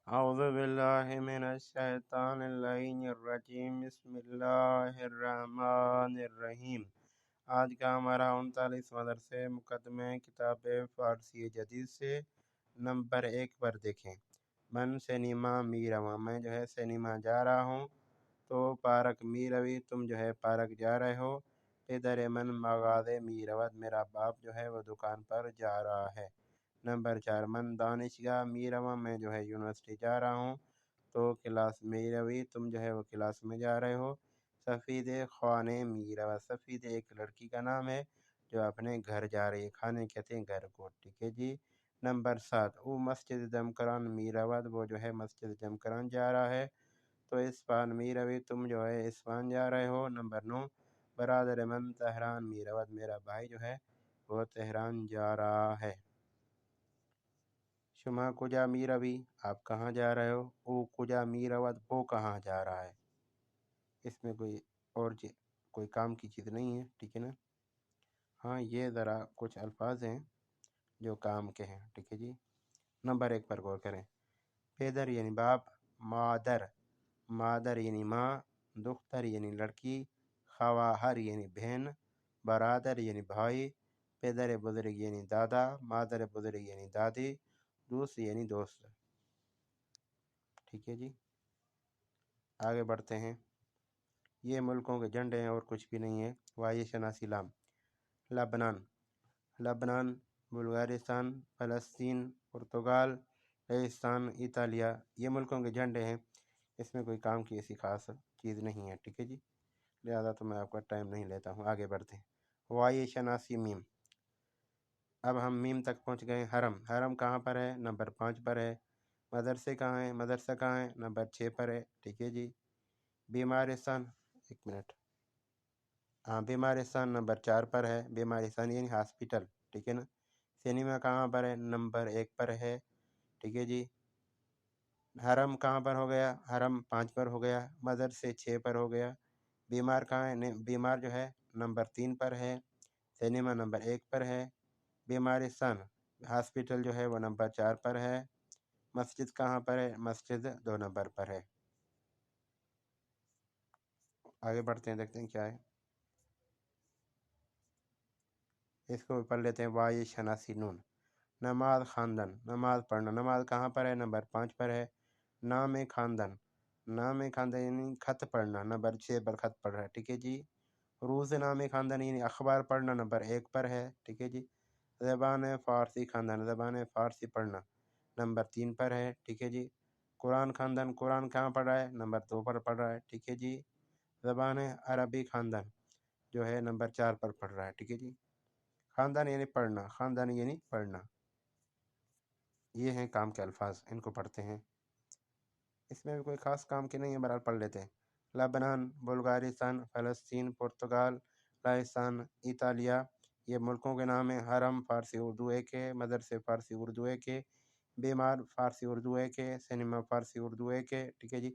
اعوذ باللہ من الشیطان اللعین الرجیم بسم اللہ الرحمن الرحیم۔ آج کا ہمارا 39واں درس مقدمہ کتاب فارسی جدید سے نمبر 1 پر دیکھیں۔ من سینما می رواں، میں جو ہے سینما جا رہا ہوں، تو پارک می روی، تم جو ہے پارک جا رہے ہو۔ پدر من مغازے می رود، میرا باپ جو ہے وہ دکان پر جا رہا ہے۔ نمبر 4 من دانشگاہ می رواں، میں جو ہے یونیورسٹی جا رہا ہوں، تو کلاس می روی، تم جو ہے وہ کلاس میں جا رہے ہو۔ سفید خوانے می روا، سفید ایک لڑکی کا نام ہے جو اپنے گھر جا رہی ہے، کھانے کہتے ہیں گھر کو، ٹھیک ہے جی۔ نمبر 7 او مسجد جمکران می رود، وہ جو ہے مسجد جمکران جا رہا ہے، تو اسفان می روی، تم جو ہے اسفان جا رہے ہو۔ نمبر 9 برادر من تہران می رود، میرا بھائی جو ہے وہ تہران جا رہا ہے۔ شما کجا می روی، آپ کہاں جا رہے ہو۔ او کجا می رود، وہ کہاں جا رہا ہے۔ اس میں کوئی کام کی چیز نہیں ہے، ٹھیک ہے نا۔ ہاں یہ ذرا کچھ الفاظ ہیں جو کام کے ہیں، ٹھیک ہے جی۔ نمبر 1 پر غور کریں۔ پیدر یعنی باپ، مادر، مادر یعنی ماں، دختر یعنی لڑکی، خواہر یعنی بہن، برادر یعنی بھائی، پیدر بزرگ یعنی دادا، مادر بزرگ یعنی دادی، دوست یعنی دوست، ٹھیک ہے جی۔ آگے بڑھتے ہیں۔ یہ ملکوں کے جھنڈے ہیں اور کچھ بھی نہیں ہے۔ واحد شناسی لام۔ لبنان، لبنان، بلغارستان، فلسطین، پرتگال، لہستان، اطالیہ، یہ ملکوں کے جھنڈے ہیں۔ اس میں کوئی کام کی ایسی خاص چیز نہیں ہے، ٹھیک ہے جی، لہذا تو میں آپ کا ٹائم نہیں لیتا ہوں۔ آگے بڑھتے ہیں۔ واحد شناسی میم۔ اب ہم میم تک پہنچ گئے۔ حرم، حرم کہاں پر ہے، نمبر 5 پر ہے۔ مدرسے کہاں ہیں، مدرسہ کہاں ہے، نمبر 6 پر ہے، ٹھیک ہے جی۔ بیمارستان، ایک منٹ، ہاں بیمارستان نمبر 4 پر ہے، بیمارستان یعنی ہاسپٹل، ٹھیک ہے نا۔ سینما کہاں پر ہے، نمبر 1 پر ہے، ٹھیک ہے جی۔ حرم کہاں پر ہو گیا، حرم 5 پر ہو گیا، مدرسے 6 پر ہو گیا۔ بیمار کہاں ہے، بیمار جو ہے نمبر 3 پر ہے، سینما نمبر 1 پر ہے، بیمارستان ہاسپٹل جو ہے وہ نمبر 4 پر ہے، مسجد کہاں پر ہے، مسجد 2 نمبر پر ہے۔ آگے بڑھتے ہیں، دیکھتے ہیں کیا ہے۔ اس کو پڑھ لیتے ہیں۔ واحد شناسی نون۔ نماز خواندن، نماز پڑھنا، نماز کہاں پر ہے، نمبر 5 پر ہے۔ نام خواندن، نام خواندن یعنی خط پڑھنا، نمبر 6 پر خط پڑھ رہا ہے، ٹھیک ہے جی۔ روز نام خواندن یعنی اخبار پڑھنا، نمبر 1 پر ہے، ٹھیک ہے جی۔ زبان فارسی خواندن، زبان فارسی پڑھنا، نمبر 3 پر ہے، ٹھیک ہے جی۔ قرآن خواندن، قرآن کہاں پڑھ رہا ہے، نمبر 2 پر پڑھ رہا ہے، ٹھیک ہے جی۔ زبان عربی خواندن جو ہے نمبر 4 پر پڑھ رہا ہے، ٹھیک ہے جی۔ خواندن یعنی پڑھنا، خواندن یعنی پڑھنا، یہ ہیں کام کے الفاظ، ان کو پڑھتے ہیں۔ اس میں بھی کوئی خاص کام کے نہیں ہے، بہرحال پڑھ لیتے ہیں۔ لبنان، بلغارستان، فلسطین، پرتگال، لہستان، اطالیہ، یہ ملکوں کے نام ہیں۔ حرم فارسی اردو ایک ہے، مدرسے فارسی اردو ایک ہے، بیمار فارسی اردو ایک ہے، سینما فارسی اردو ایک ہے، ٹھیک ہے جی۔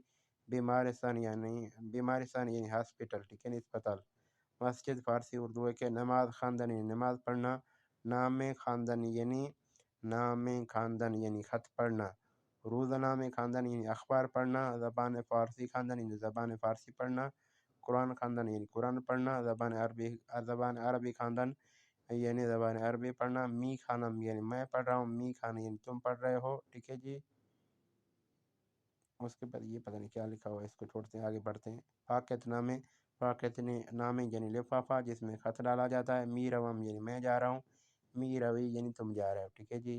بیمارستان یعنی ہاسپٹل، ٹھیک ہے نا، اسپتال۔ مسجد فارسی اردو ایک ہے۔ نماز خواندن یعنی نماز پڑھنا، نام خواندن یعنی خط پڑھنا، روزنامہ خواندن یعنی اخبار پڑھنا، زبان فارسی خواندن یعنی زبان فارسی پڑھنا، قرآن خواندن یعنی قرآن پڑھنا، زبان عربی خواندن یعنی زبان عربی پڑھنا، می خانم یعنی میں پڑھ رہا ہوں، می خان یعنی تم پڑھ رہے ہو، ٹھیک ہے جی۔ اس کے بعد یہ پتہ نہیں کیا لکھا ہوا ہے، اس کو چھوڑتے ہیں، آگے بڑھتے ہیں۔ پاکت نامے، پاکت نامے یعنی لفافہ جس میں خط ڈالا جاتا ہے، می روم یعنی میں جا رہا ہوں، می روی یعنی تم جا رہے ہو، ٹھیک ہے جی۔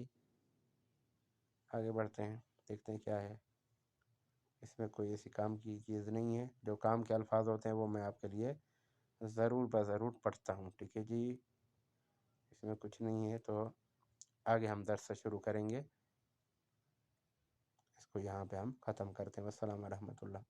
آگے بڑھتے ہیں، دیکھتے ہیں کیا ہے۔ اس میں کوئی ایسی کام کی چیز نہیں ہے، جو کام کے الفاظ ہوتے ہیں وہ میں آپ کے لیے ضرور بضرور پڑھتا ہوں، ٹھیک ہے جی۔ اس میں کچھ نہیں ہے، تو آگے ہم درس شروع کریں گے، اس کو یہاں پہ ہم ختم کرتے ہیں۔ والسلام ورحمۃ اللہ۔